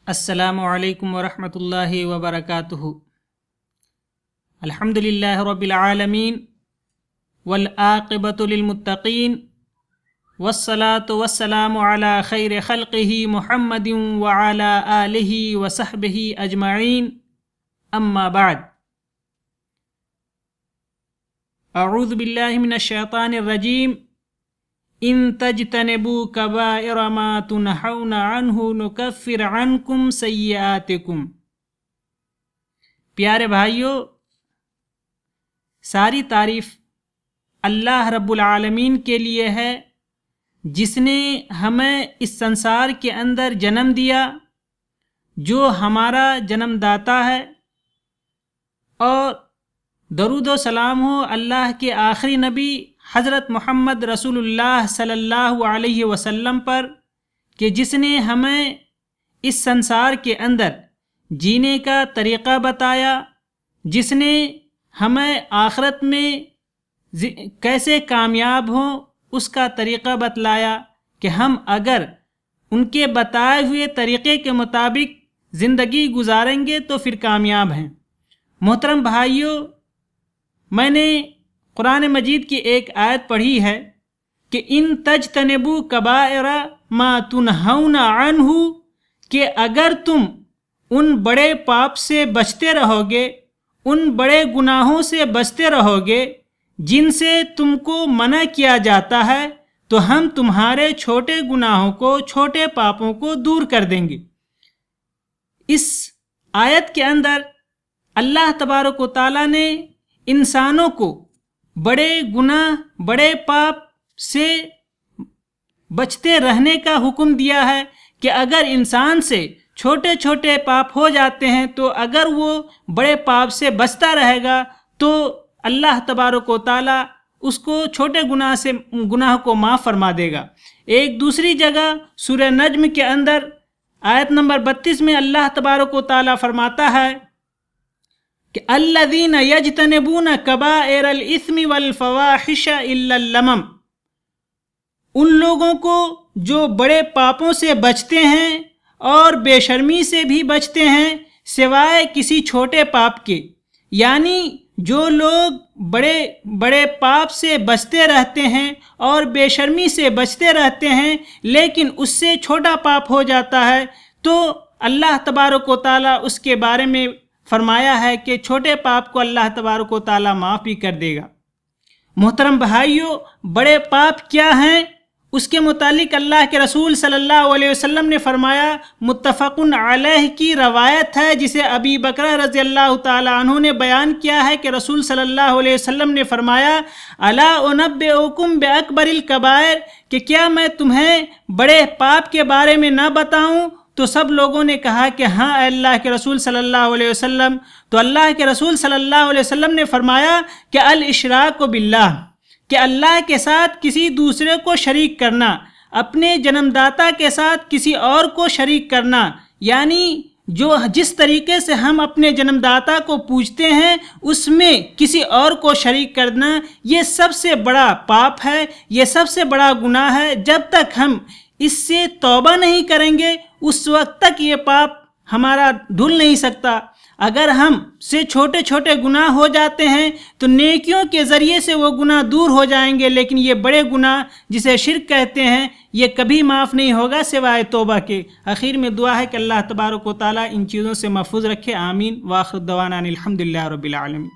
السلام علیکم ورحمۃ اللہ وبرکاتہ۔ الحمد للہ رب العالمین والعاقبۃ للمتقین والصلاة والسلام علی خیر خلقہ محمد وعلی آلہ وصحبہ اجمعین، اما بعد۔ اعوذ باللہ من الشیطان الرجیم، ان تجتنبوا کبائر ما تنہون عنہ نکفر عنکم سیئاتکم۔ پیارے بھائیو، ساری تعریف اللہ رب العالمین کے لیے ہے، جس نے ہمیں اس سنسار کے اندر جنم دیا، جو ہمارا جنم داتا ہے، اور درود و سلام ہو اللہ کے آخری نبی حضرت محمد رسول اللہ صلی اللہ علیہ وسلم پر، کہ جس نے ہمیں اس سنسار کے اندر جینے کا طریقہ بتایا، جس نے ہمیں آخرت میں کیسے کامیاب ہوں اس کا طریقہ بتلایا، کہ ہم اگر ان کے بتائے ہوئے طریقے کے مطابق زندگی گزاریں گے تو پھر کامیاب ہیں۔ محترم بھائیوں، میں نے قرآن مجید کی ایک آیت پڑھی ہے کہ ان تجتنبوا کبائر ما تنہون عنہ، کہ اگر تم ان بڑے پاپ سے بچتے رہو گے، ان بڑے گناہوں سے بچتے رہو گے جن سے تم کو منع کیا جاتا ہے، تو ہم تمہارے چھوٹے گناہوں کو، چھوٹے پاپوں کو دور کر دیں گے۔ اس آیت کے اندر اللہ تبارک و تعالیٰ نے انسانوں کو بڑے گناہ، بڑے پاپ سے بچتے رہنے کا حکم دیا ہے، کہ اگر انسان سے چھوٹے چھوٹے پاپ ہو جاتے ہیں تو اگر وہ بڑے پاپ سے بچتا رہے گا تو اللہ تبارک و تعالیٰ اس کو چھوٹے گناہ کو معاف فرما دے گا۔ ایک دوسری جگہ سورہ نجم کے اندر آیت نمبر 32 میں اللہ تبارک و تعالیٰ فرماتا ہے کہ الذین یجتنبون کبائر الاثم والفواحش الا اللمم، ان لوگوں کو جو بڑے پاپوں سے بچتے ہیں اور بے شرمی سے بھی بچتے ہیں سوائے کسی چھوٹے پاپ کے، یعنی جو لوگ بڑے پاپ سے بچتے رہتے ہیں اور بے شرمی سے بچتے رہتے ہیں لیکن اس سے چھوٹا پاپ ہو جاتا ہے، تو اللہ تبارک و تعالیٰ اس کے بارے میں فرمایا ہے کہ چھوٹے پاپ کو اللہ تبارک و تعالیٰ معاف بھی کر دے گا۔ محترم بھائیوں، بڑے پاپ کیا ہیں اس کے متعلق اللہ کے رسول صلی اللہ علیہ وسلم نے فرمایا، متفق علیہ کی روایت ہے جسے ابی بکرہ رضی اللہ تعالی عنہ نے بیان کیا ہے کہ رسول صلی اللہ علیہ وسلم نے فرمایا، الا انبئکم باکبر الکبائر، کہ کیا میں تمہیں بڑے پاپ کے بارے میں نہ بتاؤں؟ تو سب لوگوں نے کہا کہ ہاں اے اللہ کے رسول صلی اللہ علیہ وسلم۔ تو اللہ کے رسول صلی اللہ علیہ وسلم نے فرمایا کہ الاشراک باللہ، کہ اللہ کے ساتھ کسی دوسرے کو شریک کرنا، اپنے جنم داتا کے ساتھ کسی اور کو شریک کرنا، یعنی جس طریقے سے ہم اپنے جنم داتا کو پوجتے ہیں اس میں کسی اور کو شریک کرنا، یہ سب سے بڑا پاپ ہے، یہ سب سے بڑا گناہ ہے۔ جب تک ہم اس سے توبہ نہیں کریں گے اس وقت تک یہ پاپ ہمارا دھل نہیں سکتا۔ اگر ہم سے چھوٹے چھوٹے گناہ ہو جاتے ہیں تو نیکیوں کے ذریعے سے وہ گناہ دور ہو جائیں گے، لیکن یہ بڑے گناہ جسے شرک کہتے ہیں یہ کبھی معاف نہیں ہوگا سوائے توبہ کے۔ آخر میں دعا ہے کہ اللہ تبارک و تعالیٰ ان چیزوں سے محفوظ رکھے، آمین۔ وآخر دعوانا الحمدللہ رب العالمین۔